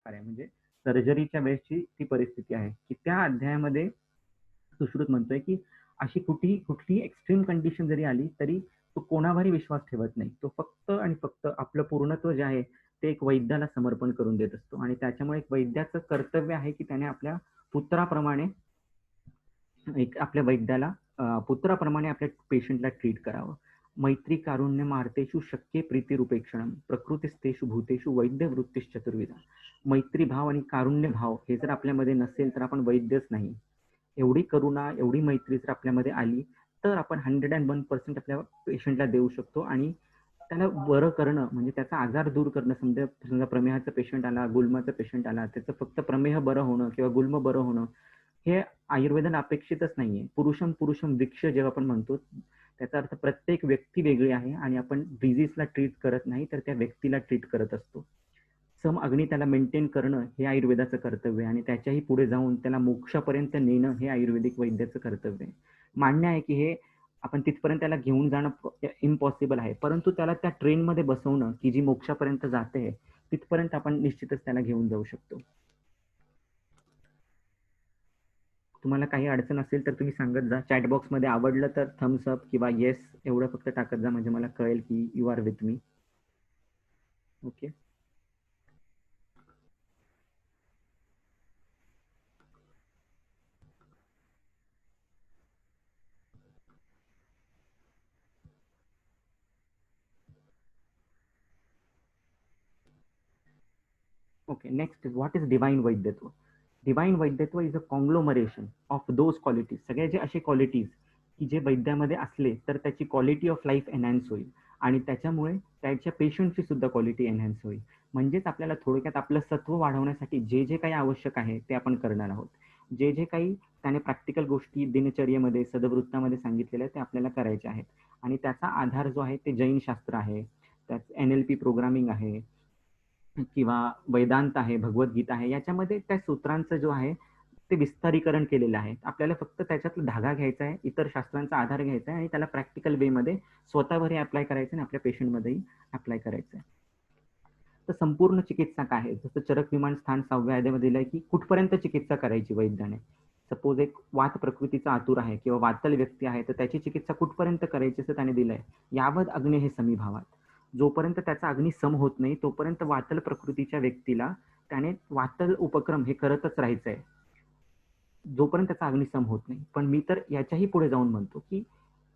आहे, म्हणजे सर्जरीच्या वेळेसची ती परिस्थिती आहे की त्या अध्यायामध्ये सुश्रुत म्हणतोय की अशी कुठली एक्स्ट्रीम कंडिशन जरी आली तरी तो कोणावरही विश्वास ठेवत नाही. तो फक्त आणि फक्त आपलं पूर्णत्व जे आहे ते एक वैद्याला समर्पण करून देत असतो आणि त्याच्यामुळे एक वैद्याचं कर्तव्य आहे की त्याने आपल्या पुत्राप्रमाणे आपल्या वैद्याला पुत्राप्रमाणे आपल्या पेशंटला ट्रीट करावं. मैत्री कारुण्य मार्तेषु शक्ये प्रीतिरूपेक्षणम प्रकृतिस्तेषु भूतेषु वैद्य वृत्तीश चतुर्विधा. मैत्री भाव आणि कारुण्य भाव हे जर आपल्यामध्ये नसेल तर आपण वैद्यच नाही. एवढी करुणा, एवढी मैत्री जर आपल्यामध्ये आली तर आपण 101% आपल्या पेशंटला देऊ शकतो आणि त्याला बरं करणं म्हणजे त्याचा आजार दूर करणं. समजा प्रमेहाचा पेशंट आला, गुल्माचा पेशंट आला, त्याचं फक्त प्रमेह बरं होणं किंवा गुल्म बरं होणं हे आयुर्वेदाला अपेक्षितच नाहीये. पुरुषम पुरुषम वृक्ष जेव्हा आपण म्हणतो त्याचा अर्थ प्रत्येक व्यक्ती वेगळी आहे आणि आपण डिझीजला ट्रीट करत नाही तर त्या व्यक्तीला ट्रीट करत असतो. सम अग्नी त्याला मेंटेन करणं हे आयुर्वेदाचं कर्तव्य आहे आणि त्याच्याही पुढे जाऊन त्याला मोक्षापर्यंत नेणं हे आयुर्वेदिक वैद्याचं कर्तव्य आहे. मान्य आहे की हे आपण तिथपर्यंत त्याला घेऊन जाणं इम्पॉसिबल आहे, परंतु त्याला त्या ट्रेनमध्ये बसवणं की जी मोक्षापर्यंत जाते तिथपर्यंत आपण निश्चितच त्याला घेऊन जाऊ शकतो. तुम्हाला काही अडचण असेल तर तुम्ही सांगत जा. चॅट बॉक्समध्ये आवडलं तर थम्स अप किंवा येस एवढं फक्त टाकत जा म्हणजे मला कळेल की you are with me. Okay. Okay, next is what is divine Vaidyatva? Divine Vaidyatva is a conglomeration of those qualities. सगळे जे असे क्वालिटीज की जे वैद्यामध्ये असले तर त्याची क्वालिटी ऑफ लाईफ एनहान्स होईल आणि त्याच्यामुळे त्याच्या पेशंटची सुद्धा क्वालिटी एनहान्स होईल. म्हणजेच आपल्याला थोडक्यात आपलं सत्व वाढवण्यासाठी जे जे काही आवश्यक आहे ते आपण करणार आहोत. जे जे काही त्याने प्रॅक्टिकल गोष्टी दिनचर्येमध्ये सदवृत्तामध्ये सांगितलेल्या ते आपल्याला करायचे आहेत आणि त्याचा आधार जो आहे ते जैन शास्त्र आहे, त्यात NLP प्रोग्रामिंग आहे किंवा वेदांत आहे, भगवद्गीता आहे. याच्यामध्ये त्या सूत्रांचं जो आहे ते विस्तारीकरण केलेलं आहे. आपल्याला फक्त त्याच्यातला धागा घ्यायचा आहे, इतर शास्त्रांचा आधार घ्यायचा आहे आणि त्याला प्रॅक्टिकल वेमध्ये स्वतःवरही अप्लाय करायचं आणि आपल्या पेशंटमध्येही अप्लाय करायचं आहे. तर संपूर्ण चिकित्सा काय आहे? जसं चरक विमान स्थान 6व्या अध्यायामध्ये दिलंय की कुठपर्यंत चिकित्सा करायची वैद्याने. सपोज एक वात प्रकृतीचा आतुर आहे किंवा वातल व्यक्ती आहे तर त्याची चिकित्सा कुठपर्यंत करायची असं त्याने दिलंय. यावत अग्नी हे समीभावात. जोपर्यंत त्याचा अग्नी सम होत नाही तोपर्यंत वातल प्रकृतीच्या व्यक्तीला त्याने वातल उपक्रम हे करतच राहायचं आहे जोपर्यंत त्याचा अग्निसम होत नाही. पण मी तर याच्याही पुढे जाऊन म्हणतो की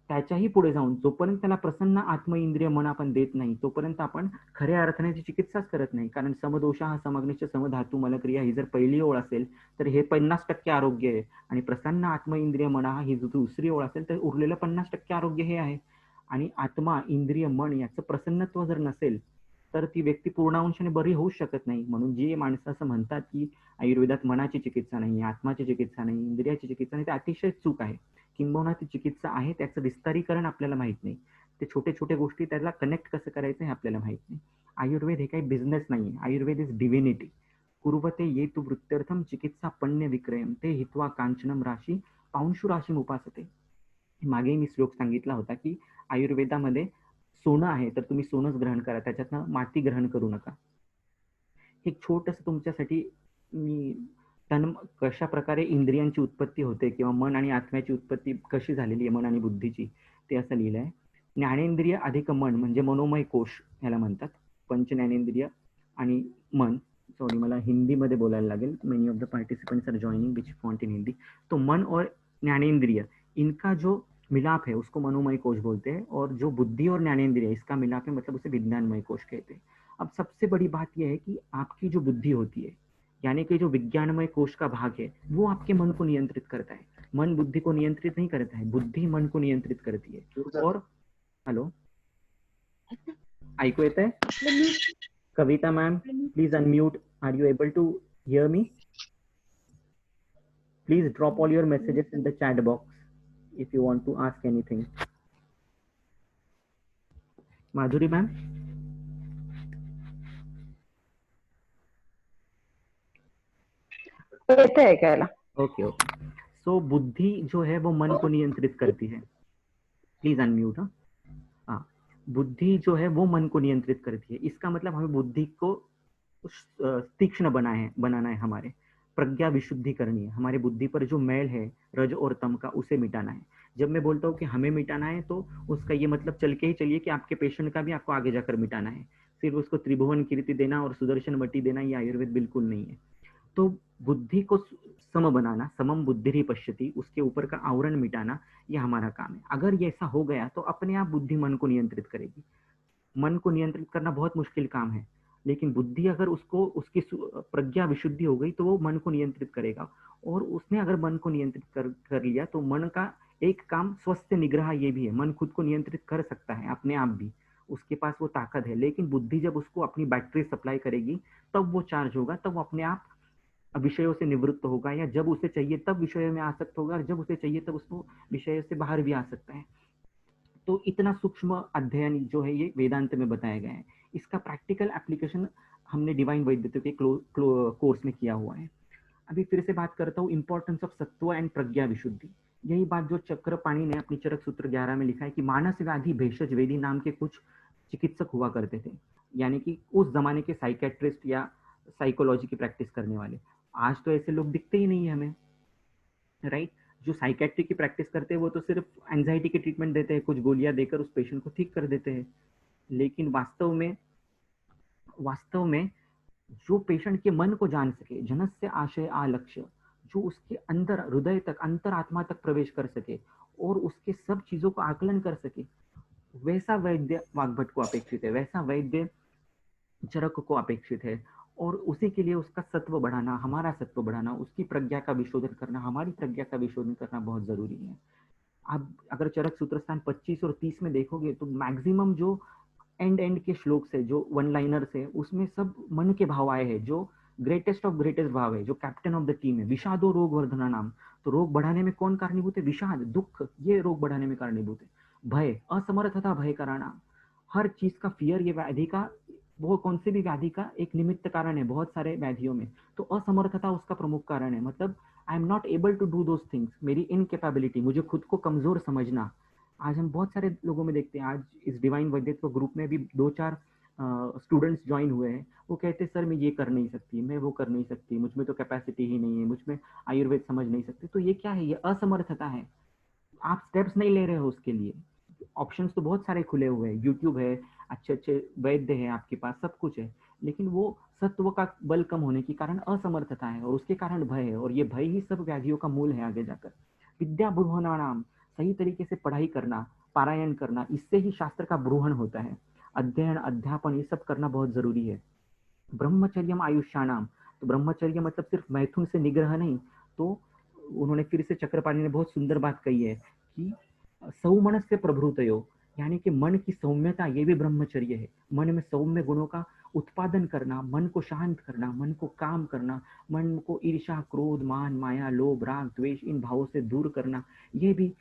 त्याच्याही पुढे जाऊन जोपर्यंत त्याला प्रसन्न आत्म इंद्रिय मन आपण देत नाही तोपर्यंत आपण खऱ्या अर्थाने चिकित्साच करत नाही. कारण समदोष हा समग्निश्च समधातू मलक्रिया ही जर पहिली ओळ असेल तर हे 50% आरोग्य आहे आणि प्रसन्न आत्म इंद्रिय मना ही जर दुसरी ओळ असेल तर उरलेलं 50% आरोग्य हे आहे. आणि आत्मा इंद्रिय मन याचं प्रसन्नत्व जर नसेल तर ती व्यक्ती पूर्णांशाने बरी होऊ शकत नाही. म्हणून जी माणसं असं म्हणतात की आयुर्वेदात मनाची चिकित्सा नाही, आत्माची चिकित्सा नाही, इंद्रियाची चिकित्सा नाही, ते अतिशय चूक आहे. किंबहुना ती चिकित्सा आहे त्याचं विस्तारीकरण आपल्याला माहित नाही. ते छोटे छोटे गोष्टी त्याला कनेक्ट कसं करायचं हे आपल्याला माहित नाही. आयुर्वेद हे काही बिझनेस नाही. Ayurveda is divinity. कुर्वते ये तु वृत्त्यर्थम चिकित्सा पण्य विक्रयम ते हित्वा कांचनम राशी पांशु राशी उपासते. मागे मी श्लोक सांगितला होता की आयुर्वेदामध्ये सोनं आहे तर तुम्ही सोनंच ग्रहण करा, त्याच्यातनं माती ग्रहण करू नका. एक छोटंसं तुमच्यासाठी मी कशा प्रकारे इंद्रियांची उत्पत्ती होते किंवा मन आणि आत्म्याची उत्पत्ती कशी झालेली आहे मन आणि बुद्धीची ते असं लिहिलं आहे. ज्ञानेंद्रिय अधिक मन म्हणजे मनोमय कोश याला म्हणतात. पंच ज्ञानेंद्रिय आणि मन. सॉरी मला हिंदीमध्ये बोलायला लागेल. Many of the participants are joining which font in Hindi. तो मन और ज्ञानेंद्रिय इनका जो मिलाप है उसको मनोमय कोश बोलते हैं और जो बुद्धि और ज्ञानेंद्रिय इसका मिलाप है मतलब उसे विज्ञानमय कोश कहते हैं. अब सबसे बड़ी बात यह है कि आपकी जो बुद्धि होती है यानी कि जो विज्ञानमय कोश का भाग है वो आपके मन को नियंत्रित करता है. मन बुद्धि को नियंत्रित नहीं करता है, बुद्धि मन को नियंत्रित करती है. और हॅलो ऐकू येत आहे? Kavita ma'am please unmute. Are you able to hear me? Please drop all your messages in the chat box if you want to ask anything. Madhuri ma'am? येते ऐकायला. Okay okay. सो बुद्धि जो है वो मन को नियंत्रित करती है. Please unmute. हाँ, बुद्धि जो है वो मन को नियंत्रित करती है. इसका मतलब हमें बुद्धि को तीक्ष्ण बनाना है, हमारे प्रज्ञा विशुद्धि करनी है, हमारी बुद्धि पर जो मैल है रज और तम का, उसे मिटाना है। जब मैं बोलता हूँ कि हमें मिटाना है, तो उसका ये मतलब चल के ही चलिए कि आपके पेशेंट का भी आपको आगे जाकर मिटाना है। सिर्फ उसको त्रिभुवन कीर्ति देना और सुदर्शन वटी देना, ये आयुर्वेद बिल्कुल नहीं है। तो बुद्धि को सम बनाना, समम बुद्धि ही पश्यति, उसके ऊपर का आवरण मिटाना, ये हमारा काम है। अगर ये ऐसा हो गया तो अपने आप बुद्धि मन को नियंत्रित करेगी। मन को नियंत्रित करना बहुत मुश्किल काम है, लेकिन बुद्धि अगर उसको उसकी प्रज्ञा विशुद्धि हो गई तो वो मन को नियंत्रित करेगा। और उसने अगर मन को नियंत्रित कर लिया तो मन का एक काम स्वस्थ निग्रह ये भी है, मन खुद को नियंत्रित कर सकता है अपने आप भी, उसके पास वो ताकत है। लेकिन बुद्धि जब उसको अपनी बैटरी सप्लाई करेगी तब वो चार्ज होगा, तब वो अपने आप विषयों से निवृत्त होगा, या जब उसे चाहिए तब विषयों में आसक्त होगा, और जब उसे चाहिए तब उसको विषय से बाहर भी आ सकता है। तो इतना सूक्ष्म अध्ययन जो है ये वेदांत में बताया गया है। इसका प्रैक्टिकल एप्लीकेशन हमने डिवाइन वैद्यत्व के कोर्स में किया हुआ है। अभी फिर से बात करता हूँ इंपॉर्टेंस ऑफ सत्व एंड प्रज्ञा विशुद्धि। यही बात जो चक्रपाणी ने अपनी चरक सूत्र 11 में लिखा है कि मानस व्याधि भेषज वेदी नाम के कुछ चिकित्सक हुआ करते थे, यानी कि उस जमाने के साइकेट्रिस्ट या साइकोलॉजी की प्रैक्टिस करने वाले। आज तो ऐसे लोग दिखते ही नहीं है हमें, राइट। जो साइकेट्री की प्रैक्टिस करते हैं वो तो सिर्फ एंजाइटी की ट्रीटमेंट देते हैं, कुछ गोलियां देकर उस पेशेंट को ठीक कर देते हैं। लेकिन वास्तव में जो पेशेंट के मन को जान सके, जनस्य आशय आलक्ष्य, जो उसके अंदर हृदय तक, अंतर आत्मा तक प्रवेश कर सके और उसके सब चीजों को आकलन कर सके, वैसा वैद्य वाग्भट को अपेक्षित है, वैसा वैद्य चरक को अपेक्षित है। और उसी के लिए उसका सत्व बढ़ाना, हमारा सत्व बढ़ाना, उसकी प्रज्ञा का विशोधन करना, हमारी प्रज्ञा का विशोधन करना बहुत जरूरी है। आप अगर चरक सूत्र स्थान 25 और 30 में देखोगे तो मैक्सिमम जो एंड के श्लोक से, जो वन लाइनर से, उसमें सब मन के भाव आए हैं, जो ग्रेटेस्ट ऑफ ग्रेटेस्ट भाव है, जो कैप्टन ऑफ द टीम है। विषादो रोग वर्धना नाम, तो रोग बढ़ाने में कौन कारणीभूत है? विषाद, दुख, ये रोग बढ़ाने में कारणीभूत है। भय, असमर्थता भय कराना, हर चीज का फियर, ये व्याधि का, वो कौन सी भी व्याधि का एक निमित्त कारण है बहुत सारे व्याधियों में। तो असमर्थता उसका प्रमुख कारण है, मतलब I am not able to do those things, मेरी इनकेपेबिलिटी, मुझे खुद को कमजोर समझना। आज हम बहुत सारे लोगों में देखते हैं, आज इस डिवाइन वैद्यत्व ग्रुप में भी 2-4 स्टूडेंट्स ज्वाइन हुए हैं। वो कहते हैं सर मैं ये कर नहीं सकती, मैं वो कर नहीं सकती, मुझ में तो कैपेसिटी ही नहीं है, मुझ में आयुर्वेद समझ नहीं सकते। तो ये क्या है? ये असमर्थता है। आप स्टेप्स नहीं ले रहे हो उसके लिए। ऑप्शंस तो बहुत सारे खुले हुए हैं, यूट्यूब है, अच्छे अच्छे वैद्य है आपके पास, सब कुछ है, लेकिन वो सत्व का बल कम होने के कारण असमर्थता है, और उसके कारण भय है, और ये भय ही सब व्याधियों का मूल है आगे जाकर। विद्या ब्रूहणानाम, सही तरीके से पढ़ाई करना, पारायण करना, इससे ही शास्त्र का ब्रूहण होता है। अध्ययन, अध्यापन, ये सब करना बहुत जरूरी है। ब्रह्मचर्यम आयुष्याणाम, तो ब्रह्मचर्य मतलब सिर्फ मैथुन से निग्रह नहीं। तो उन्होंने फिर से चक्रपाणी ने बहुत सुंदर बात कही है कि सौमनस से प्रभृतयो, यानी कि मन की सौम्यता, ये भी ब्रह्मचर्य है। मन में सौम्य गुणों का उत्पादन करना, मन को शांत करना, मन को काम करना, मन को ईर्ष्या, क्रोध, मान, माया, लोभ, राग, द्वेष, इन भावों से दूर करना, ये भी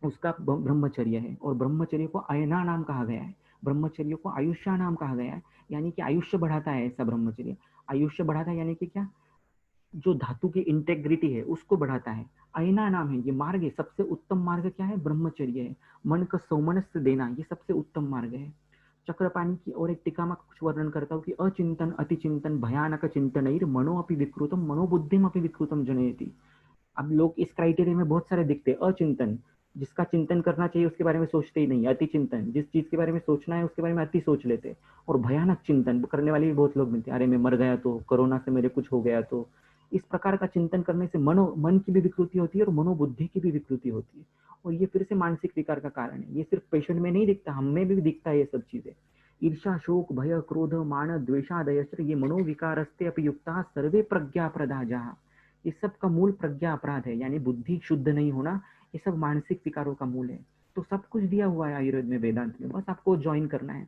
उसका ब्रह्मचर्य है। और ब्रह्मचर्य को अयना नाम कहा गया है, ब्रह्मचर्य को आयुष्या नाम कहा गया है, यानी कि आयुष्य बढ़ाता है ऐसा ब्रह्मचर्य। आयुष्य बढ़ाता है यानी कि क्या? जो धातु की इंटेग्रिटी है उसको बढ़ाता है। अयना नाम है, ये मार्ग है। सबसे उत्तम मार्ग क्या है? ब्रह्मचर्य है। मन का सौमनस्य देना, ये सबसे उत्तम मार्ग है। चक्रपाणी की और एक टीका में कुछ वर्णन करता हूँ कि अचिंतन अतिचिंतन भयानक चिंतन मनो अपि विकृतम मनोबुद्धिम अपि विकृतम जनयति। अब लोग इस क्राइटेरिया में बहुत सारे दिखते हैं। अचिंतन, जिसका चिंतन करना चाहिए उसके बारे में सोचते ही नहीं। अति चिंतन, जिस चीज के बारे में सोचना है उसके बारे में अति सोच लेते। और भयानक चिंतन करने वाले भी बहुत लोग मिलते हैं, अरे मैं मर गया तो, कोरोना से मेरे कुछ हो गया तो। इस प्रकार का चिंतन करने से मन की भी विकृति होती है और मनोबुद्धि की भी विकृति होती है, और ये फिर से मानसिक विकार का कारण है। ये सिर्फ पेशेंट में नहीं दिखता, हम में भी दिखता है ये सब चीजें। ईर्षा, शोक, भय, क्रोध, मान, द्वेषादय, ये मनोविकारस्ते अपयुक्ता सर्वे प्रज्ञा प्रदा जहा, ये सब का मूल प्रज्ञा अपराध है, यानी बुद्धि शुद्ध नहीं होना, ये सब मानसिक विकारों का मूल है। तो सब कुछ दिया हुआ है आयुर्वेद में, वेदांत में, बस आपको ज्वाइन करना है।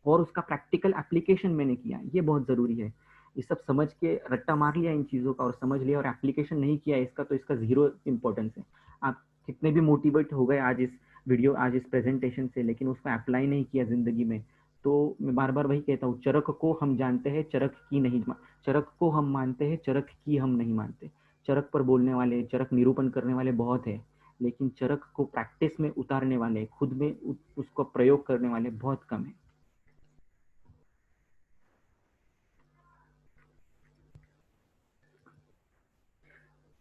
और उसका प्रैक्टिकल एप्लीकेशन मैंने किया, ये बहुत जरूरी है। ये सब समझ के रट्टा मार लिया इन चीजों का और समझ लिया और एप्लीकेशन नहीं किया इसका, तो इसका जीरो इंपॉर्टेंस है। आप कितने भी मोटिवेट हो गए आज इस वीडियो, आज इस प्रेजेंटेशन से, लेकिन उसको अप्लाई नहीं किया जिंदगी में, तो मैं बार बार वही कहता हूँ, चरक को हम जानते हैं, चरक की नहीं, चरक को हम मानते हैं, चरक की हम नहीं मानते। चरक पर बोलने वाले, चरक निरूपण करने वाले बहुत है, लेकिन चरक को प्रैक्टिस में उतारने वाले, खुद में उसको प्रयोग करने वाले बहुत कम है।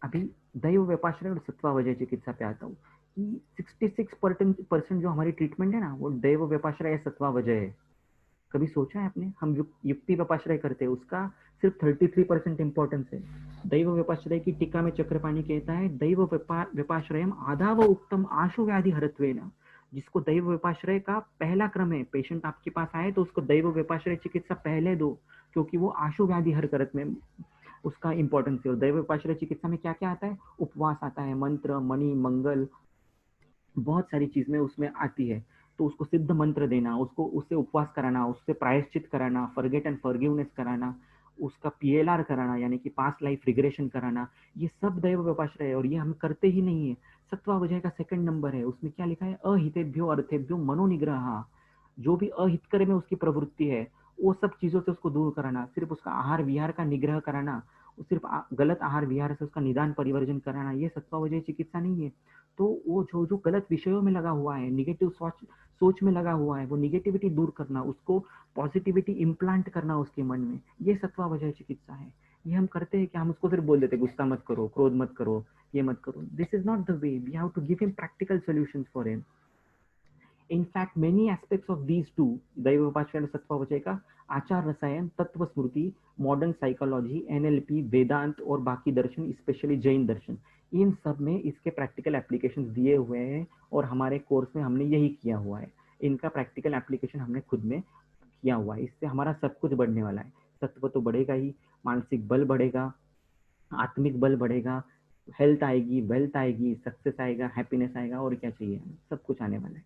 अभी दैव व्यपाश्रय और सत्वावजय चिकित्सा पे आता हूँ कि 66% जो हमारी ट्रीटमेंट है ना वो दैव व्यपाश्रय या सत्वावजय है। कभी सोचा है आपने, हम युक्ति व्यपाश्रय करते हैं उसका सिर्फ 33% इंपॉर्टेंस है। दैव व्यपाश्रय की टीका में चक्रपाणी कहता है दैव व्यपाश्रयम आधाव उत्तम आशु व्याधि हरत्वेन। जिसको दैव व्यपाश्रय का पहला क्रम है, पेशेंट आपके पास आए तो उसको दैव व्यपाश्रय चिकित्सा पहले दो, क्योंकि वो आशु व्याधि हर करत में उसका इंपॉर्टेंस है। और दैव व्यपाश्रय चिकित्सा में क्या क्या आता है, उपवास आता है, मंत्र, मणि, मंगल, बहुत सारी चीजें उसमें आती है। तो उसको सिद्ध मंत्र देना, उसको उससे उपवास कराना, उससे प्रायश्चित कराना, फॉरगेट एंड फॉरगिवनेस कराना, उसका पीएलआर कराना यानी कि पास्ट लाइफ रिग्रेशन कराना, ये सब दैव व्यपाश्रय है और ये हम करते ही नहीं है। सत्वावजय का सेकंड नंबर है, उसमें क्या लिखा है, अहितेभ्यो अर्थेभ्यो मनोनिग्रह। जो भी अहितकर में उसकी प्रवृत्ति है वो सब चीजों से उसको दूर कराना, सिर्फ उसका आहार विहार का निग्रह कराना, सिर्फ गलत आहार विहार से उसका निदान परिवर्जन कराना, ये सत्वावजय चिकित्सा नहीं है। तो वो जो जो गलत विषयों में लगा हुआ है, निगेटिव सोच में लगा हुआ है, वो निगेटिविटी दूर करना, उसको पॉजिटिविटी इम्प्लांट करना उसके मन में, ये सत्वावजय चिकित्सा है। ये हम करते हैं कि हम उसको सिर्फ बोल देते गुस्सा मत करो, क्रोध मत करो, ये मत करो। This is not the way, we have to give him practical solutions for him. In fact, many aspects of these two, दैवोपाश्रय और सत्वावचय का, आचार रसायन, तत्व स्मृति, मॉडर्न साइकोलॉजी, एनएलपी, वेदांत और बाकी दर्शन, स्पेशली जैन दर्शन, इन सब में इसके प्रैक्टिकल एप्लीकेशन दिए हुए हैं और हमारे कोर्स में हमने यही किया हुआ है। इनका प्रैक्टिकल एप्लीकेशन हमने खुद में किया हुआ है। इससे हमारा सब कुछ बढ़ने वाला है। तत्व तो बढ़ेगा ही, मानसिक बल बढ़ेगा, आत्मिक बल बढ़ेगा, हेल्थ आएगी, वेल्थ आएगी, सक्सेस आएगा, हैप्पीनेस आएगा, और क्या चाहिए, सब कुछ आने वाला है।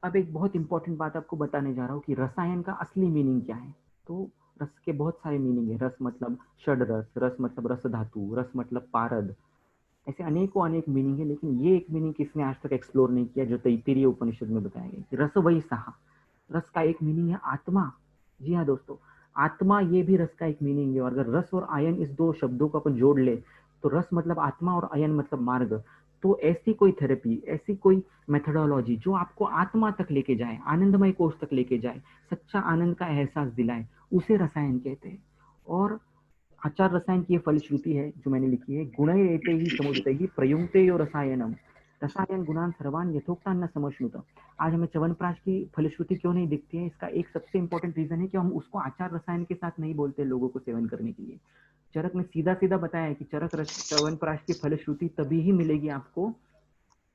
अब एक बहुत इंपॉर्टेंट बात आपको बताने जा रहा हूँ कि रसायन का असली मीनिंग क्या है। तो रस के बहुत सारे मीनिंग है। रस मतलब षड रस, रस मतलब रस धातु, रस मतलब पारद, ऐसे अनेकों अनेक मीनिंग है। लेकिन ये एक मीनिंग किसने आज तक एक्सप्लोर नहीं किया जो तैत्तिरीय उपनिषद में बताया गया कि रस वही सहा। रस का एक मीनिंग है आत्मा। जी हाँ दोस्तों, आत्मा ये भी रस का एक मीनिंग है। और अगर रस और आयन इस दो शब्दों को अपन जोड़ ले तो रस मतलब आत्मा और आयन मतलब मार्ग। तो ऐसी कोई थेरेपी, ऐसी कोई मेथोडोलॉजी जो आपको आत्मा तक लेके जाए, आनंदमय कोष तक लेके जाए, सच्चा आनंद का एहसास दिलाए, उसे रसायन कहते हैं। और आचार रसायन की ये फलश्रुति है जो मैंने लिखी है, गुण एते ही समुदते ही प्रयुक्ते यो रसायनम, रसायन गुणान सर्वान यथोक्तान न समश्नुत। आज हमें च्यवनप्राश की फलश्रुति क्यों नहीं दिखती है, इसका एक सबसे इंपॉर्टेंट रीजन है कि हम उसको आचार रसायन के साथ नहीं बोलते लोगों को सेवन करने के लिए। चरक ने सीधा सीधा बताया है कि च्यवनप्राश की फलश्रुति तभी ही मिलेगी आपको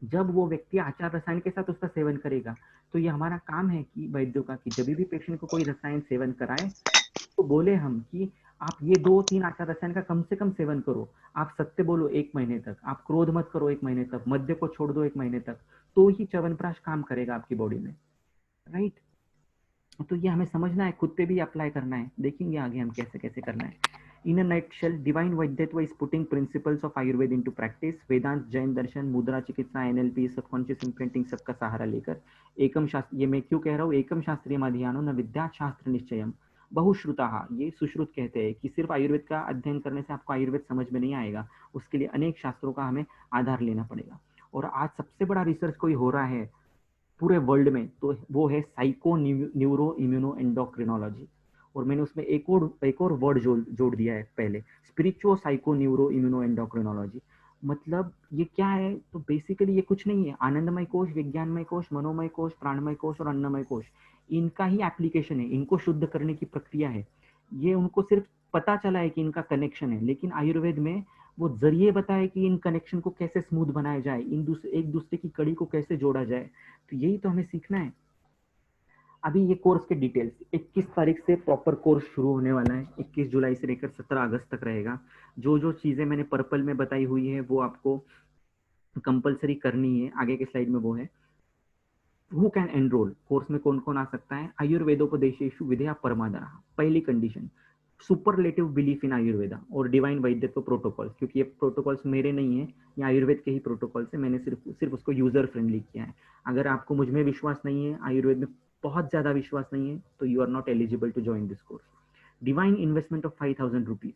जब वो व्यक्ति आचार रसायन के साथ उसका सेवन करेगा। तो ये हमारा काम है कि वैद्यों का, कि जब भी पेशेंट को कोई रसायन सेवन कराए तो बोले हम कि आप ये 2-3 आचार रसायन का कम से कम सेवन करो। आप सत्य बोलो 1 महीने तक, आप क्रोध मत करो 1 महीने तक, मद्य को छोड़ दो 1 महीने तक, तो ही च्यवनप्राश काम करेगा आपकी बॉडी में। राइट। तो ये हमें समझना है, खुद पे भी अप्लाई करना है। देखेंगे आगे हम कैसे कैसे करना है। इन अ nutshell, डिवाइन वैद्यत्व is putting principles of Ayurveda into practice. Vedanta, Jain दर्शन, मुद्रा चिकित्सा, एनएलपी, सबकॉन्शियस इम्प्रिंटिंग सबका सहारा लेकर एकम शास्त्र, ये मैं क्यों कह रहा हूँ, एकम शास्त्रीय माध्यानो न विद्या शास्त्र निश्चयम बहुश्रुता, ये सुश्रुत कहते हैं कि सिर्फ आयुर्वेद का अध्ययन करने से आपको आयुर्वेद समझ में नहीं आएगा, उसके लिए अनेक शास्त्रों का हमें आधार लेना पड़ेगा। और आज सबसे बड़ा रिसर्च कोई हो रहा है पूरे वर्ल्ड में तो वो है साइको न्यूरो इम्यूनो एंडोक्रिनोलॉजी। और मैंने उसमें एक और वर्ड जोड़ दिया है पहले, spiritual psycho neuro immuno endocrinology. मतलब ये क्या है, तो बेसिकली ये कुछ नहीं है, आनंदमय कोश, विज्ञानमय कोश, मनोमय कोश, प्राणमय कोश और अन्नमय कोश, इनका ही एप्लीकेशन है, इनको शुद्ध करने की प्रक्रिया है। ये उनको सिर्फ पता चला है कि इनका कनेक्शन है, लेकिन आयुर्वेद में वो जरिए बताए कि इन कनेक्शन को कैसे स्मूथ बनाया जाए, एक दूसरे की कड़ी को कैसे जोड़ा जाए। तो यही तो हमें सीखना है। अभी ये कोर्स के डिटेल्स, 21 तारीख से प्रॉपर कोर्स शुरू होने वाला है, 21 जुलाई से लेकर 17 अगस्त तक रहेगा। जो जो चीजें मैंने पर्पल में बताई हुई है वो आपको कंपलसरी करनी है, आगे के स्लाइड में वो है। हु कैन एनरोल, कोर्स में कौन कौन आ सकता है, आयुर्वेदोपदेशेषु विधेया परमादरा, पहली condition superlative belief in Ayurveda और डिवाइन वैद्यत्व प्रोटोकॉल, क्योंकि ये प्रोटोकॉल्स मेरे नहीं है, ये आयुर्वेद के ही प्रोटोकॉल्स है, मैंने सिर्फ सिर्फ उसको यूजर फ्रेंडली किया है। अगर आपको मुझ में विश्वास नहीं है, आयुर्वेद में बहुत ज्यादा विश्वास नहीं है, तो you are not eligible to join this course. Divine investment of 5,000 rupees,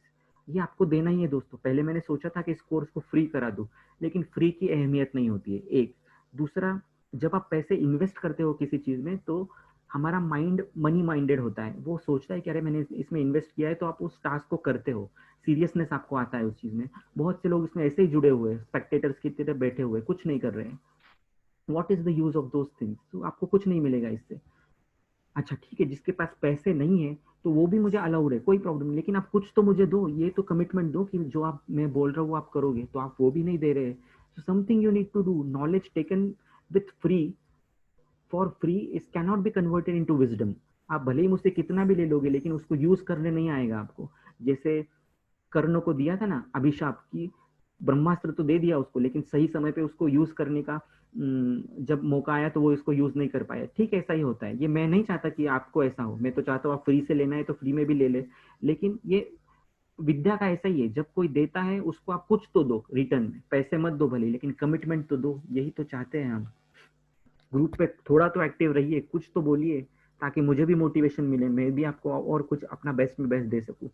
ये आपको देना ही है दोस्तों। पहले मैंने सोचा था कि इस कोर्स को फ्री करा दूं, लेकिन फ्री की अहमियत नहीं होती है, एक। दूसरा, जब आप पैसे इन्वेस्ट करते हो किसी चीज में तो हमारा माइंड मनी माइंडेड होता है, वो सोचता है कि अरे मैंने इसमें इन्वेस्ट किया है, तो आप उस टास्क को करते हो, सीरियसनेस आपको आता है उस चीज में। बहुत से लोग इसमें ऐसे ही जुड़े हुए हैं, स्पेक्टेटर्स की तरह बैठे हुए, कुछ नहीं कर रहे हैं। What is the use of those things? तो आपको कुछ नहीं मिलेगा इससे। अच्छा ठीक है, जिसके पास पैसे नहीं है तो वो भी मुझे अलाउड है, कोई प्रॉब्लम नहीं, लेकिन आप कुछ तो मुझे दो, ये तो कमिटमेंट दो कि जो आप मैं बोल रहा हूँ वो आप करोगे, तो आप वो भी नहीं दे रहे। So something you need to do. Knowledge taken with free, for free, is cannot be converted into wisdom. आप भले ही मुझसे कितना भी ले लोगे, लेकिन उसको यूज करने नहीं आएगा आपको। जैसे कर्ण को दिया था ना अभिशाप की, ब्रह्मास्त्र तो दे दिया उसको, लेकिन सही समय पे उसको यूज करने का जब मौका आया तो वो इसको यूज नहीं कर पाया। ठीक है, ऐसा ही होता है। ये मैं नहीं चाहता कि आपको ऐसा हो, मैं तो चाहता हूँ आप फ्री से लेना है तो फ्री में भी ले ले, लेकिन ये विद्या का ऐसा ही है, जब कोई देता है उसको आप कुछ तो दो रिटर्न में, पैसे मत दो भले, लेकिन कमिटमेंट तो दो। यही तो चाहते हैं हम। ग्रुप पे थोड़ा तो एक्टिव रहिए, कुछ तो बोलिए, ताकि मुझे भी मोटिवेशन मिले, मैं भी आपको और कुछ अपना बेस्ट में बेस्ट दे सकूं।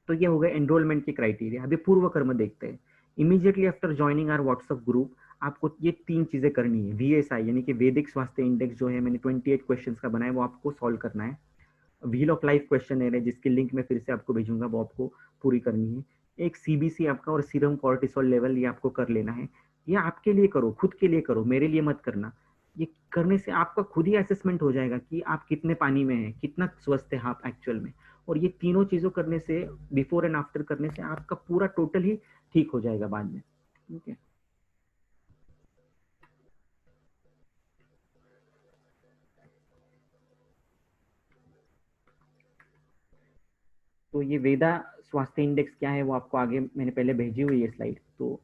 तो ये हो गए एनरोलमेंट के क्राइटेरिया। अभी पूर्व कर्म देखते हैं। Immediately after joining are WhatsApp group, आपको ये 3 चीजें करनी है। VSI यानी कि वैदिक स्वास्थ्य इंडेक्स जो है, मैंने 28 क्वेश्चन का बनाया, वो आपको सॉल्व करना है। व्हील ऑफ लाइफ क्वेश्चन है जिसकी लिंक मैं फिर से आपको भेजूंगा, वो आपको पूरी करनी है। एक CBC आपका और सीरम कॉर्टिसोल लेवल, ये आपको कर लेना है। ये आपके लिए करो, खुद के लिए करो, मेरे लिए मत करना। ये करने से आपका खुद ही असेसमेंट हो जाएगा कि आप कितने पानी में हैं, कितना स्वस्थ है आप एक्चुअल में। और ये तीनों चीजों करने से, बिफोर एंड आफ्टर करने से, आपका पूरा टोटल ही ठीक हो जाएगा बाद में। ठीक है। तो ये वेदा स्वास्थ्य इंडेक्स क्या है वो आपको आगे मैंने पहले भेजी हुई है स्लाइड, तो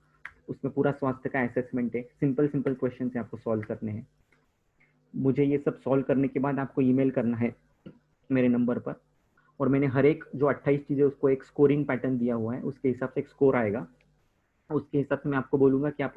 उसमें पूरा स्वास्थ्य का असेसमेंट है। सिंपल सिंपल क्वेश्चन है, आपको सॉल्व करने हैं। मुझे ये सब सॉल्व करने के बाद आपको ईमेल करना है मेरे नंबर पर। और मैंने हर एक जो 28 चीज़ें, उसको एक स्कोरिंग पैटर्न दिया हुआ है, उसके हिसाब से एक स्कोर आएगा। उसके हिसाब से मैं आपको बोलूंगा कि आप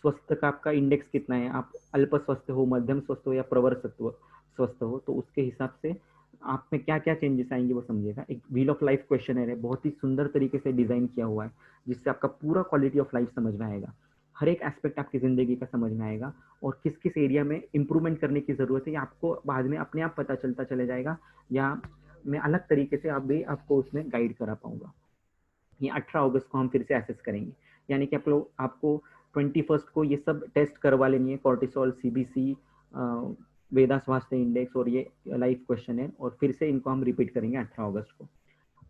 स्वस्थ का आपका इंडेक्स कितना है, आप अल्प स्वस्थ हो, मध्यम स्वस्थ हो या प्रवर स्वस्थ हो, तो उसके हिसाब से आप में क्या क्या चेंजेस आएंगे वो समझिएगा। एक व्हील ऑफ लाइफ क्वेश्चन है, बहुत ही सुंदर तरीके से डिजाइन किया हुआ है, जिससे आपका पूरा क्वालिटी ऑफ लाइफ समझ में आएगा, हर एक एस्पेक्ट आपकी जिंदगी का समझ में आएगा, और किस किस एरिया में इंप्रूवमेंट करने की जरूरत है, या आपको बाद में अपने आप पता चलता चले जाएगा, या मैं अलग तरीके से आप भी आपको उसमें गाइड करा पाऊंगा। ये 18 अगस्त को हम फिर से एसेस करेंगे। यानी कि आप लोग, आपको 21 को ये सब टेस्ट करवा लेनी है, कॉर्टिसोल, CBC, वेदा स्वास्थ्य इंडेक्स और ये लाइफ क्वेश्चन है, और फिर से इनको हम रिपीट करेंगे 18 अगस्त को।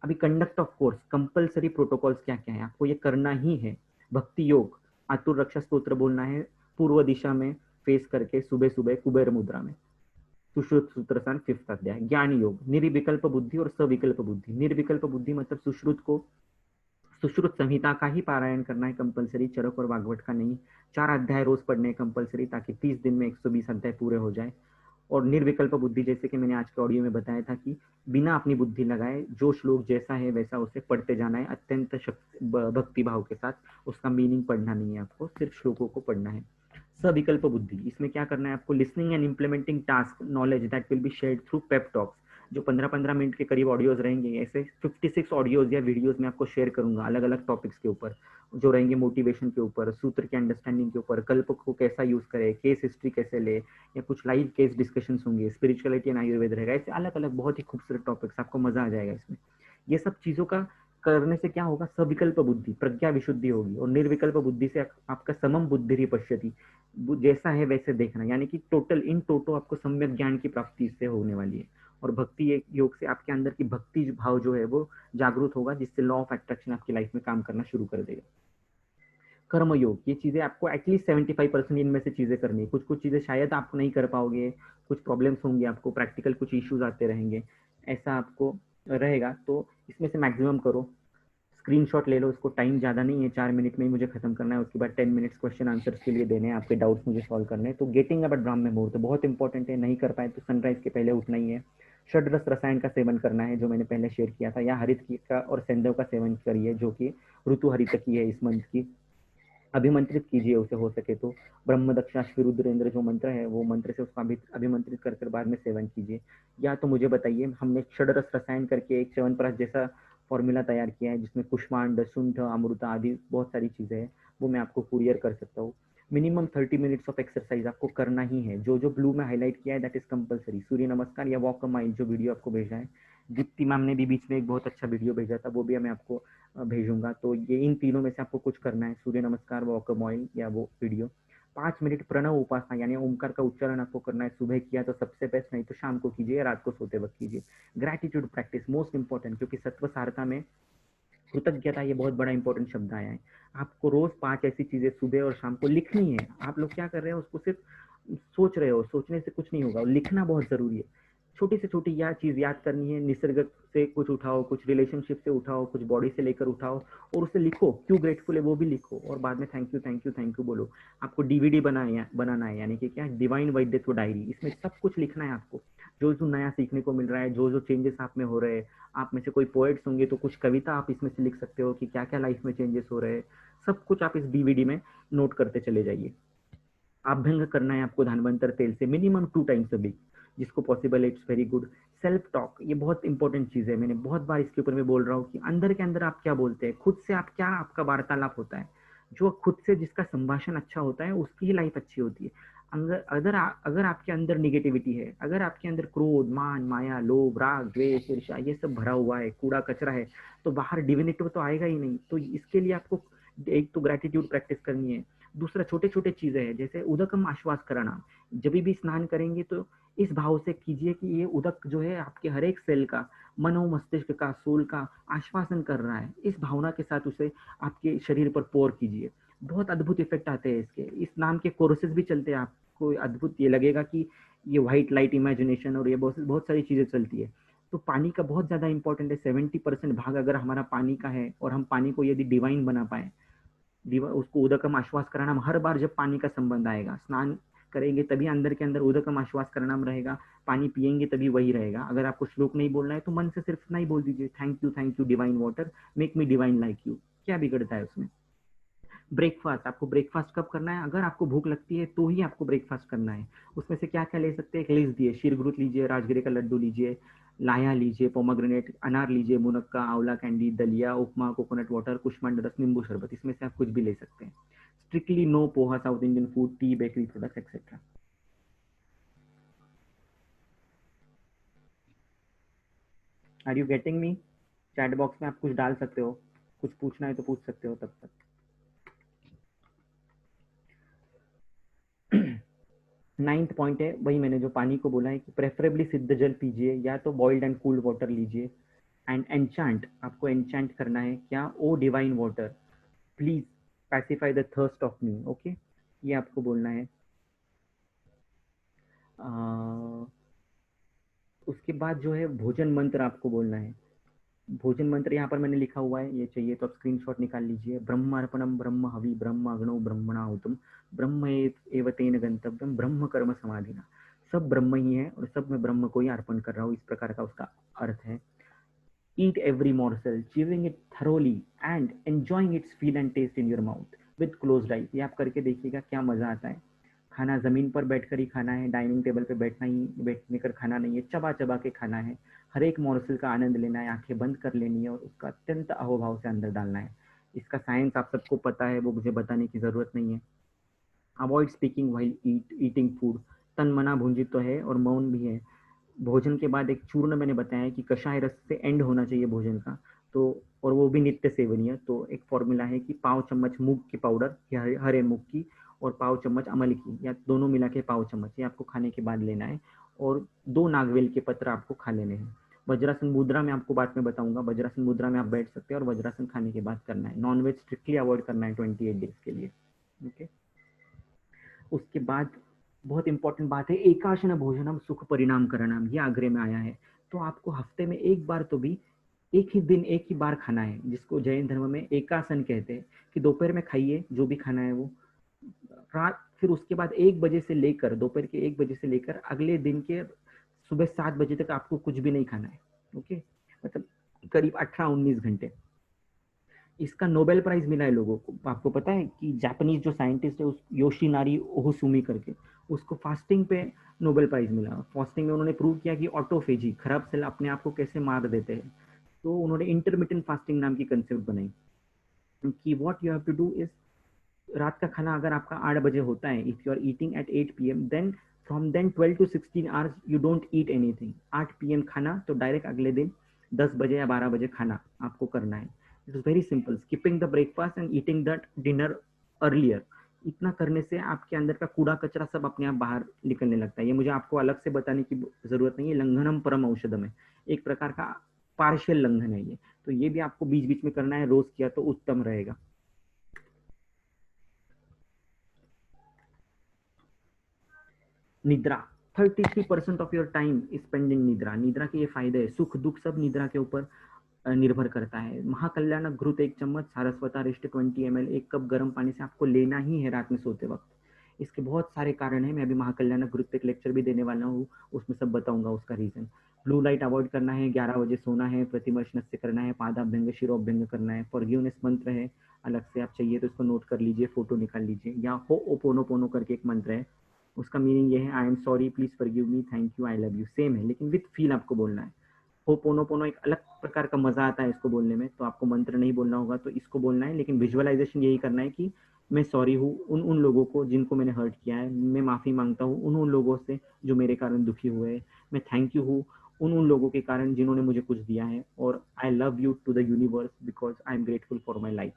अभी conduct of course, compulsory protocols क्या क्या है, आपको ये करना ही है। भक्ति योग, आतुर रक्षा स्तोत्र बोलना है पूर्व दिशा में फेस करके, सुबह सुबह कुबेर मुद्रा में। सुश्रुत सूत्रसान 5th अध्याय। ज्ञान योग, निर्विकल्प बुद्धि और सविकल्प बुद्धि। निर्विकल्प बुद्धि मतलब सुश्रुत संहिता का ही पारायण करना है कंपलसरी, चरक और भागवत का नहीं। 4 अध्याय रोज पढ़ने कंपलसरी, ताकि 30 दिन में 120 अध्याय पूरे हो जाए। और निर्विकल्प बुद्धि, जैसे कि मैंने आज के ऑडियो में बताया था, कि बिना अपनी बुद्धि लगाए जो श्लोक जैसा है वैसा उसे पढ़ते जाना है, अत्यंत भक्ति भाव के साथ। उसका मीनिंग पढ़ना नहीं है आपको, सिर्फ श्लोकों को पढ़ना है। सविकल्प बुद्धि, इसमें क्या करना है आपको, listening and implementing task knowledge that will be shared through Pep talks. जो 15-15 मिनट के करीब ऑडियोज रहेंगे, ऐसे 56 ऑडियोज या वीडियोज में आपको शेयर करूंगा, अलग अलग टॉपिक्स के ऊपर जो रहेंगे, मोटिवेशन के ऊपर, सूत्र के अंडरस्टैंडिंग के ऊपर, कल्प को कैसा यूज करे, केस हिस्ट्री कैसे ले, या कुछ लाइव केस डिस्कशन होंगे, स्पिरिचुअलिटी एंड आयुर्वेद रहेगा। ऐसे अलग अलग बहुत ही खूबसूरत टॉपिक्स, आपको मजा आ जाएगा इसमें। ये सब चीजों का करने से क्या होगा, सविकल्प बुद्धि, प्रज्ञा विशुद्धि होगी। और निर्विकल्प बुद्धि से आपका समम बुद्धि पश्यति, जैसा है वैसे देखना, यानी कि टोटल इन टोटो आपको सम्यक ज्ञान की प्राप्ति इससे होने वाली है। और भक्ति योग से आपके अंदर की भक्ति भाव जो है वो जागरूक होगा, जिससे लॉ ऑफ अट्रैक्शन आपकी लाइफ में काम करना शुरू कर देगा। कर्म योग, ये चीजें आपको एटलीस्ट 75% इनमें से चीजें करनी है। कुछ कुछ चीजें शायद आप नहीं कर पाओगे, कुछ प्रॉब्लम्स होंगी, आपको प्रैक्टिकल कुछ इश्यूज आते रहेंगे, ऐसा आपको रहेगा, तो इसमें से मैक्सिमम करो। स्क्रीनशॉट ले लो, उसको टाइम ज़्यादा नहीं है, 4 मिनट में ही मुझे खत्म करना है। उसके बाद 10 मिनट्स क्वेश्चन आंसर्स के लिए देने हैं, आपके डाउट्स मुझे सॉल्व करने हैं। तो गेटिंग अप एट ब्राह्म मुहूर्त बहुत इंपॉर्टेंट है, नहीं कर पाए तो सनराइज के पहले उठना ही है। षड रस रसायन का सेवन करना है, जो मैंने पहले शेयर किया था, या हरित का और सेंधव का सेवन करिए, जो कि ऋतु हरित की है इस मंथ की। अभिमंत्रित कीजिए उसे हो सके तो। ब्रह्म दक्षाश्वी रुद्रेंद्र जो मंत्र है, वो मंत्र से उसको अभिमंत्रित कर कर बाद में सेवन कीजिए। या तो मुझे बताइए, हमने षडरस रसायन करके एक च्यवनप्राश जैसा फॉर्मूला तैयार किया है, जिसमें कुष्मांड, शुंठ, अमृता आदि बहुत सारी चीजें हैं, वो मैं आपको कुरियर कर सकता हूँ। मिनिमम 30 मिनट्स ऑफ एक्सरसाइज आपको करना ही है। जो जो ब्लू में हाईलाइट किया है दैट इज कंपलसरी। सूर्य नमस्कार या वॉक अ माइल जो वीडियो आपको भेजा है, दीप्ति मैम ने भी बीच में एक बहुत अच्छा वीडियो भेजा था, वो भी मैं आपको भेजूंगा। तो ये इन तीनों में से आपको कुछ करना है, सूर्य नमस्कार, वॉक अ माइल या वो वीडियो। 5 मिनट प्रणव उपासना यानी ओमकार का उच्चारण आपको करना है। सुबह किया तो सबसे बेस्ट, नहीं तो शाम को कीजिए, रात को सोते वक्त कीजिए। ग्रैटिट्यूड प्रैक्टिस मोस्ट इंपॉर्टेंट, क्योंकि सत्व सारता में कृतज्ञता ये बहुत बड़ा इंपॉर्टेंट शब्द आया है। आपको रोज 5 ऐसी चीजें सुबह और शाम को लिखनी है। आप लोग क्या कर रहे हो, उसको सिर्फ सोच रहे हो, सोचने से कुछ नहीं होगा, लिखना बहुत जरूरी है। छोटी से छोटी यह चीज याद करनी है। निसर्ग से कुछ उठाओ, कुछ रिलेशनशिप से उठाओ, कुछ बॉडी से लेकर उठाओ और उसे लिखो, क्यों ग्रेटफुल है वो भी लिखो, और बाद में thank you thank you thank you बोलो। आपको डीवीडी बनाना है, यानी कि क्या, डिवाइन वैद्यत्व डायरी। इसमें सब कुछ लिखना है आपको, जो जो नया सीखने को मिल रहा है, जो जो चेंजेस आप में हो रहे हैं। आप में से कोई पोएट्स होंगे तो कुछ कविता आप इसमें से लिख सकते हो कि क्या क्या लाइफ में चेंजेस हो रहे हैं। सब कुछ आप इस डीवीडी में नोट करते चले जाइए। अभ्यंग करना है आपको धन्वंतर तेल से मिनिमम 2 टाइम्स अ वीक, जिसको पॉसिबल है, it's very good. Self talk ये बहुत इंपॉर्टेंट चीज है, मैंने बहुत बार इसके ऊपर मैं बोल रहा हूँ कि अंदर के अंदर आप क्या बोलते हैं, खुद से आप क्या, आपका वार्तालाप होता है। जो खुद से जिसका संभाषण अच्छा होता है उसकी ही लाइफ अच्छी होती है। अगर आपके अंदर निगेटिविटी है, अगर आपके अंदर क्रोध, मान, माया, लोभ, राग, द्वेष, ईर्ष्या ये सब भरा हुआ है, कूड़ा कचरा है, तो बाहर डिविनिटी तो आएगा ही नहीं। तो इसके लिए आपको एक तो ग्रेटिट्यूड प्रैक्टिस करनी है। दूसरा, छोटे छोटे चीजें हैं, जैसे उदकम आश्वास कराना। जब भी स्नान करेंगे तो इस भाव से कीजिए कि ये उदक जो है आपके हर एक सेल का, मनो मस्तिष्क का, सोल का आश्वासन कर रहा है। इस भावना के साथ उसे आपके शरीर पर पोर कीजिए। बहुत अद्भुत इफेक्ट आते हैं इसके। इस नाम के कोर्सेज भी चलते हैं, आपको अद्भुत ये लगेगा कि ये व्हाइट लाइट इमेजिनेशन और ये बहुत बहुत सारी चीजें चलती है। तो पानी का बहुत ज्यादा इंपॉर्टेंट है। 70% भाग अगर हमारा पानी का है और हम पानी को यदि डिवाइन बना पाए, उसको उदकम आश्वास कराना, हर बार जब पानी का संबंध आएगा, स्नान करेंगे तभी अंदर के अंदर उदकम आश्वास करानाम रहेगा, पानी पिएंगे तभी वही रहेगा। अगर आपको श्लोक नहीं बोलना है तो मन से सिर्फ नहीं बोल दीजिए, thank you divine water, make me divine like you. क्या बिगड़ता है उसमें। ब्रेकफास्ट, आपको ब्रेकफास्ट कब करना है, अगर आपको भूख लगती है तो ही आपको ब्रेकफास्ट करना है। उसमें से क्या क्या ले सकते हैं, एक लिस्ट दिए, शीरग्रुत लीजिए, राजगिरे का लड्डू लीजिए, लाया लीजिए, पोमाग्रेनेट, अनार लीजिए, मुनक्का, आंवला कैंडी, दलिया, उपमा, कोकोनट वाटर, कुष्मांड रस, नींबू शरबत, इसमें से आप कुछ भी ले सकते हैं। Strictly no poha, south Indian food, tea, bakery products etcetera. Are you getting me. Chat box में आप कुछ डाल सकते हो, कुछ पूछना है तो पूछ सकते हो तब तक। नाइन्थ पॉइंट है वही मैंने जो पानी को बोला है कि प्रेफरेबली सिद्ध जल पीजिए या तो बॉइल्ड एंड कूल्ड वाटर लीजिए। एंड एनचांट, आपको एनचांट करना है क्या, O divine water please pacify the thirst of me. Okay, ये आपको बोलना है। उसके बाद जो है भोजन मंत्र आपको बोलना है। भोजन मंत्र यहाँ पर मैंने लिखा हुआ है, ये चाहिए तो आप स्क्रीनशॉट निकाल लीजिए। ब्रह्म अर्पणम, ब्रह्म हवि, ब्रह्म अग्नौ ब्रह्मणाहुतम, ब्रह्म एव तेन गंतव्यम, ब्रह्म कर्म समाधिना। सब ब्रह्म ही है और सब मैं ब्रह्म को ही अर्पण कर रहा हूँ, इस प्रकार का उसका अर्थ है। Eat every morsel, chewing it thoroughly and enjoying its feel and taste in your mouth with closed eyes। ये आप करके देखिएगा क्या मजा आता है। खाना जमीन पर बैठकर ही खाना है, डाइनिंग टेबल पे बैठने कर खाना नहीं है, चबा चबा के खाना है। हर एक मॉर्सल का आनंद लेना है, आंखें बंद कर लेनी है और उसका अत्यंत अहोभाव से अंदर डालना है। इसका साइंस आप सबको पता है, वो मुझे बताने की जरूरत नहीं है। Avoid speaking while eating food, तन मना भूंजित तो है और मौन भी है। भोजन के बाद एक चूर्ण मैंने बताया कि कषाय रस से एंड होना चाहिए भोजन का, तो और वो भी नित्य सेवनीय। तो एक फॉर्मूला है कि पाव चम्मच मूंग की पाउडर या हरे मूंग की, और पाव चम्मच अमल की, या दोनों मिला के पाव चम्मच, ये आपको खाने के बाद लेना है। और 2 नागवेल के पत्र आपको खा लेने हैं। वज्रासन मुद्रा में आपको बाद में बताऊंगा, वज्रासन मुद्रा में आप बैठ सकते हैं और वज्रासन खाने के बाद करना है। नॉनवेज स्ट्रिक्टली अवॉइड करना है 28 डेज के लिए। ओके। उसके बाद बहुत इंपॉर्टेंट बात है, एकाशना भोजनम सुख परिणाम करना, ये आग्रह में आया है। तो आपको हफ्ते में एक बार तो भी, एक ही दिन एक ही बार खाना है, जिसको जैन धर्म में एकासन कहते हैं, कि दोपहर में खाइए जो भी खाना है वो, रात फिर उसके बाद 1 बजे से लेकर, दोपहर के 1 बजे से लेकर अगले दिन के सुबह 7 बजे तक आपको कुछ भी नहीं खाना है। ओके, मतलब करीब 18-19 घंटे। इसका नोबेल प्राइज मिला है लोगों को। आपको पता है कि जापानीज जो साइंटिस्ट है, उस योशिनारी ओहोसुमी करके, उसको फास्टिंग पे नोबेल प्राइज मिला। फास्टिंग में उन्होंने प्रूव किया कि ऑटोफेजी, खराब सेल अपने आप को कैसे मार देते हैं। तो उन्होंने इंटरमिटेंट फास्टिंग नाम की कंसेप्ट बनाई कि what you have to do is रात का खाना अगर आपका 8 बजे होता है, if you are eating at 8 PM, then from then 12 to 16 hours you don't eat anything. 8 PM खाना, तो डायरेक्ट अगले दिन 10 बजे या 12 बजे खाना आपको करना है. It is very simple, skipping the breakfast and eating that dinner earlier. इतना करने से आपके अंदर का कूड़ा कचरा सब अपने आप बाहर निकलने लगता है. ये मुझे आपको अलग से बताने की जरूरत नहीं है. लंघनम परम औषधम है, एक प्रकार का पार्शियल लंघन है ये. तो ये भी आपको बीच बीच में करना है, रोज किया तो उत्तम रहेगा. निद्रा, 33% ऑफ योर टाइम स्पेंड इन निद्रा. निद्रा के ये फायदे है, सुख दुख सब निद्रा के ऊपर निर्भर करता है. महाकल्याण घृत 1 चम्मच, सारस्वता रिष्ट 20 ml, 1 कप गर्म पानी से आपको लेना ही है रात में सोते वक्त. इसके बहुत सारे कारण हैं, मैं अभी महाकल्याण घृत पे एक लेक्चर भी देने वाला हूँ, उसमें सब बताऊंगा उसका रीजन. ब्लू लाइट अवॉइड करना है, 11 बजे सोना है, प्रतिवर्ष नस्य करना है, पादाभ्यंग शिरोभ्यंग करना है. फॉरगिवनेस मंत्र है, अलग से आप चाहिए तो इसको नोट कर लीजिए, फोटो निकाल लीजिए. या हो ओपोनो पोनो करके एक मंत्र है, उसका मीनिंग ये है, I am sorry, please forgive me, thank you, I love you. Same है लेकिन विथ फील आपको बोलना है. हो पोनो पोनो एक अलग प्रकार का मजा आता है इसको बोलने में, तो आपको मंत्र नहीं बोलना होगा, तो इसको बोलना है. लेकिन विजुअलाइजेशन यही करना है कि मैं सॉरी हूँ उन उन लोगों को जिनको मैंने हर्ट किया है, मैं माफी मांगता हूँ उन उन लोगों से जो मेरे कारण दुखी हुए, मैं थैंक यू हूँ उन उन लोगों के कारण जिन्होंने मुझे कुछ दिया है, और I love you to the universe because I am grateful for my life.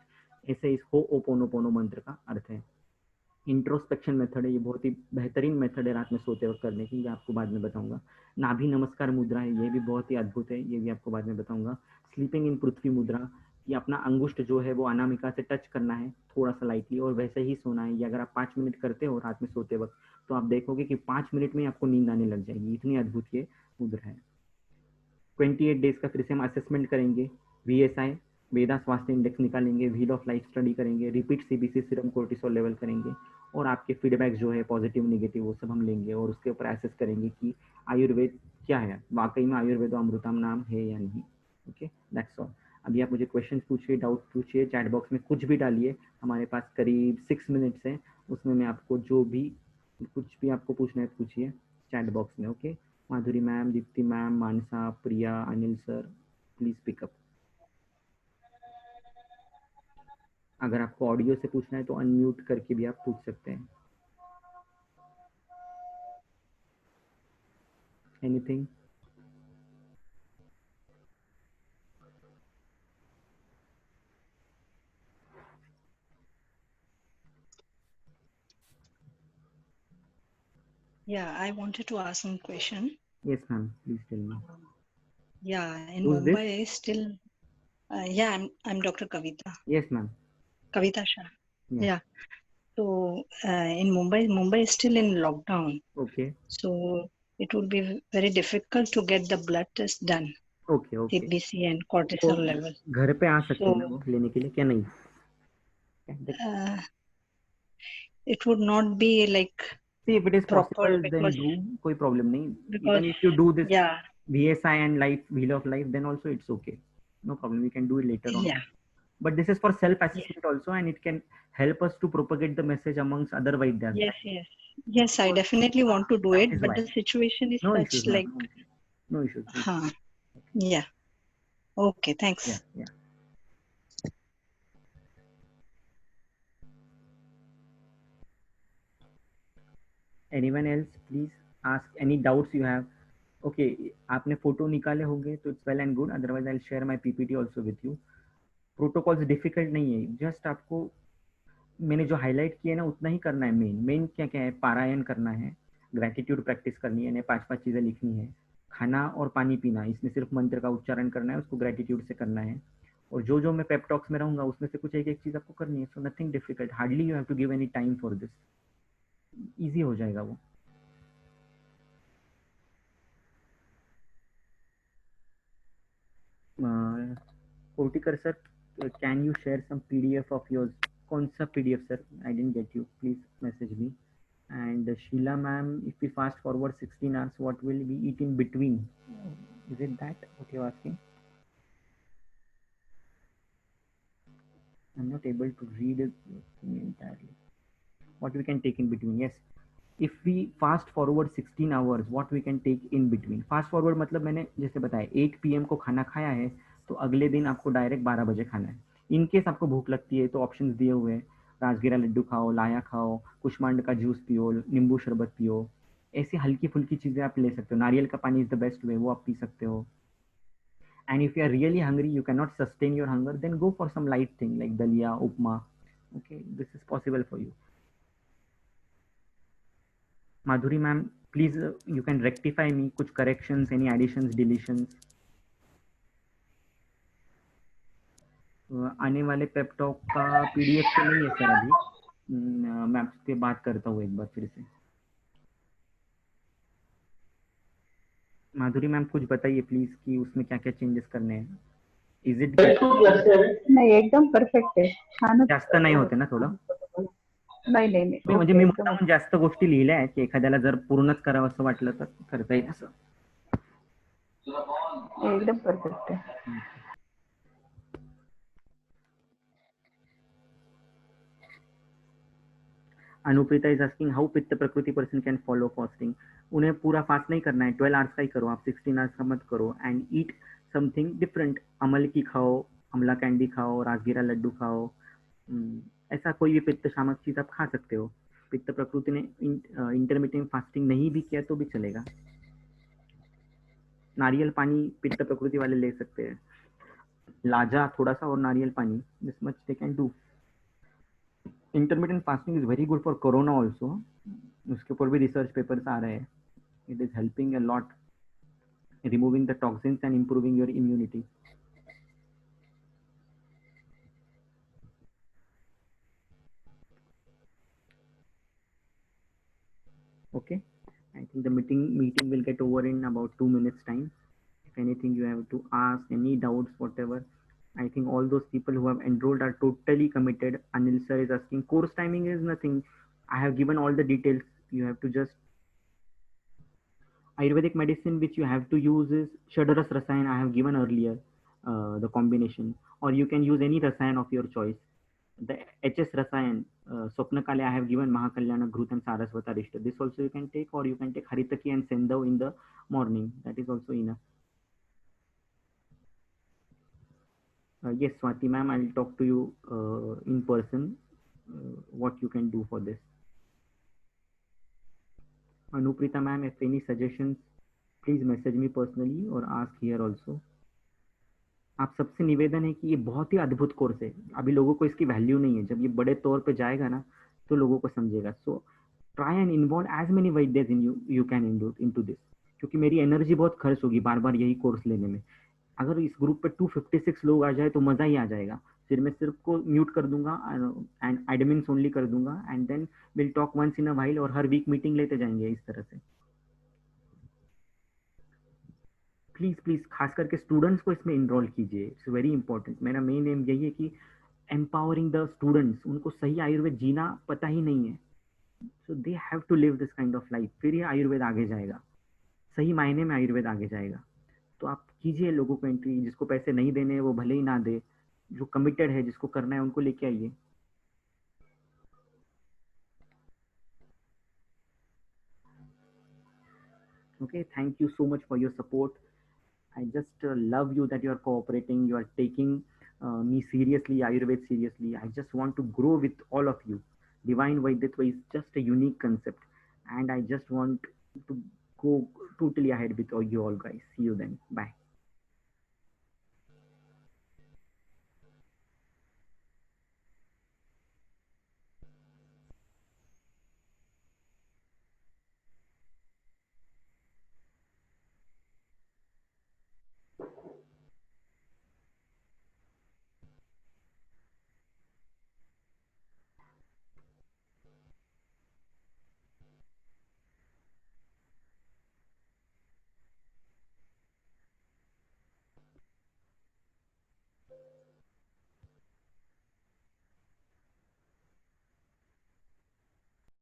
ऐसे इस हो ओ पोनो पोनो मंत्र का अर्थ है. इंट्रोस्पेक्शन मेथड है, ये बहुत ही बेहतरीन मेथड है रात में सोते वक्त करने की, ये आपको बाद में बताऊंगा. नाभि नमस्कार मुद्रा है, ये भी बहुत ही अद्भुत है, ये भी आपको बाद में बताऊंगा. स्लीपिंग इन पृथ्वी मुद्रा, ये अपना अंगुष्ठ जो है वो अनामिका से टच करना है थोड़ा सा लाइटली, और वैसे ही सोना है. ये अगर आप 5 मिनट करते हो रात में सोते वक्त, तो आप देखोगे कि 5 मिनट में आपको नींद आने लग जाएगी, इतनी अद्भुत ये मुद्रा है. 28 डेज का फिर से हम असेसमेंट करेंगे. VSI, वेदा स्वास्थ्य इंडेक्स निकालेंगे, व्हील ऑफ लाइफ स्टडी करेंगे, repeat CBC, serum cortisol level करेंगे, और आपके फीडबैक जो है पॉजिटिव नेगेटिव वो सब हम लेंगे, और उसके ऊपर एसेस करेंगे कि आयुर्वेद क्या है, वाकई में आयुर्वेद अमृतम नाम है या नहीं. Okay, that's all. अभी आप मुझे क्वेश्चन पूछिए, डाउट पूछिए, चैट बॉक्स में कुछ भी डालिए. हमारे पास करीब 6 मिनट्स है, उसमें मैं आपको जो भी कुछ भी आपको पूछना है पूछिए चैट बॉक्स में. Okay, Madhuri ma'am, Deepti ma'am, Manasa, Priya, Anil sir, please pick up. अगर आपको ऑडियो से पूछना है तो अनम्यूट करके भी आप पूछ सकते हैं. Anything? Yeah, I wanted to ask one question. Yes, ma'am. Please tell me. Yeah, in Who's this? Mumbai, still, yeah, I'm Dr. Kavita. Yes, ma'am. Kavita Shah. Yeah. Yeah. So in Mumbai is still in lockdown. Okay. So it would be very difficult to get the blood test done, Okay. Okay. CBC and तो cortisol level. घर पे आ सकते हैं ना So वो लेने के लिए, क्या नहीं? it would not be like See, if it is proper possible, then do. कोई problem नहीं. because Even if you do this yeah, VSI and life, wheel of life, then also it's okay. No problem. We can do it later on. yeah, But this is for self-assessment also, and it can help us to propagate the message amongst other Vaidyas. yes, I definitely want to do That it, is but why. the situation is No such issues, like, ma'am. No issues. yeah. Okay, thanks. Yeah, yeah. Anyone else, please ask any doubts you have. Okay, आपने photo निकाले होंगे तो it's well and good, otherwise I will share my PPT also with you. Protocols difficult नहीं है, just आपको मैंने जो highlight किया है ना उतना ही करना है. मेन मेन क्या क्या है, पारायण करना है, ग्रेटिट्यूड प्रैक्टिस करनी है, 5 5 चीज़ें लिखनी है, खाना और पानी पीना, इसमें सिर्फ मंत्र का उच्चारण करना है, उसको ग्रेटिट्यूड से करना है, और जो जो मैं पेपटॉक्स में रहूंगा उसमें से कुछ एक एक चीज़ आपको करनी है. So nothing difficult, hardly you have to give any time for this, easy हो जाएगा वो. Kotikar sir, can you share some PDF of yours? कौन सा PDF sir? I didn't get you, please message me. And Sheila ma'am, if we fast forward 16 hours, what will we eat in between? Is it that what you're asking? I'm not able to read it entirely. What we can take in between? Yes. If we fast forward 16 hours, what we can take in between? Fast forward मतलब मैंने जैसे बताया 8 PM को खाना खाया है, तो अगले दिन आपको डायरेक्ट 12 बजे खाना है. इन केस आपको भूख लगती है तो ऑप्शंस दिए हुए हैं, राजगिरा लड्डू खाओ, लाया खाओ, कुष्मांड का जूस पियो, नींबू शरबत पियो, ऐसी हल्की फुल्की चीजें आप ले सकते हो। नारियल का पानी इज द बेस्ट वे, वो आप पी सकते हो। And if you are really hungry, you cannot sustain your hunger, then go for some light thing like dalia, upma. Okay, this is possible for you. Madhuri ma'am, please, you can rectify me, kuch corrections, any additions, deletions. आने वाले pep talk का PDF तो नहीं है sir अभी। मैं आपसे बात करता हूँ एक बार फिर से। माधुरी मैम कुछ बताइए प्लीज कि उसमें क्या क्या चेंजेस करने हैं। इज इट नाही एकदम परफेक्ट आहे, छानच. जास्त नाही होते ना थोडं? नाही नाही नाही म्हणजे मी मुद्दामून जास्त गोष्टी लिहिल्या आहेत की एखाद्याला जर पूर्णच करावं असं वाटलं तर करता येईल असं. एकदम परफेक्ट आहे. अनुप्रीता इज आस्किंग हाउ पित्त प्रकृति पर्सन कैन फॉलो फास्टिंग. उन्हें पूरा फास्ट नहीं करना है, 12 आवर्स का ही करो आप, 16 आवर्स का मत करो. And eat something different. अमल की खाओ, अमला कैंडी खाओ, राजगीरा लड्डू खाओ. ऐसा कोई भी पित्त शामक चीज आप खा सकते हो. पित्त प्रकृति ने इंटरमीडिएट फास्टिंग नहीं भी किया तो भी चलेगा. नारियल पानी पित्त प्रकृति वाले ले सकते हैं. लाजा थोड़ा सा और नारियल पानी, this much they can do. Intermediate fasting is very good for corona also. उसके ऊपर भी रिसर्च पेपर्स आ रहे हैं. It is helping a lot, removing the toxins and improving your immunity. Okay, I think the meeting will get over in about 2 minutes time. If anything you have to ask, any doubts, whatever, I think all those people who have enrolled are totally committed. Anil sir is asking course timing is nothing. I have given all the details. You have to just Ayurvedic medicine which you have to use is Shadaras Rasayan. I have given earlier the combination, or you can use any Rasayan of your choice. The HS Rasayan, Swapnakale, I have given Mahakalyana, Grut and Saraswata Rishta. This also you can take, or you can take Haritaki and Sendav in the morning. That is also enough. Yes, Swati ma'am, I'll talk to you in person what you can do for this. Anuprita ma'am, if any suggestions, please message me personally or ask here also. आप सबसे निवेदन है कि ये बहुत ही अद्भुत course है. अभी लोगों को इसकी वैल्यू नहीं है. जब ये बड़े तौर पे जाएगा ना तो लोगों को समझेगा. So try and involve as many वैद्यज in you can into this. क्योंकि मेरी एनर्जी बहुत खर्च होगी बार बार यही कोर्स लेने में. अगर इस ग्रुप पे 256 लोग आ जाए तो मजा ही आ जाएगा. फिर मैं सिर्फ को म्यूट कर दूंगा एंड एडमिन्स ओनली कर दूंगा and then will talk once in a while और हर वीक मीटिंग लेते जाएंगे इस तरह से. प्लीज प्लीज खास करके स्टूडेंट्स को इसमें इनरोल कीजिए. It's very important. मेरा मेन एम यही है कि एम्पावरिंग द स्टूडेंट्स. उनको सही आयुर्वेद जीना पता ही नहीं है. So they have to live this kind of life. फिर ये आयुर्वेद आगे जाएगा. सही मायने में आयुर्वेद आगे जाएगा. तो आप कीजिए लोगों को एंट्री. जिसको पैसे नहीं देने वो भले ही ना दे. जो कमिटेड है, जिसको करना है, उनको लेके आइए. Okay, thank you so much for your support. I just love you that you are cooperating, you are taking me seriously, Ayurveda seriously. I just want to grow with all of you. Divine Vaiditva is just a unique concept, and I just want to go totally ahead with all you all guys. See you then. Bye.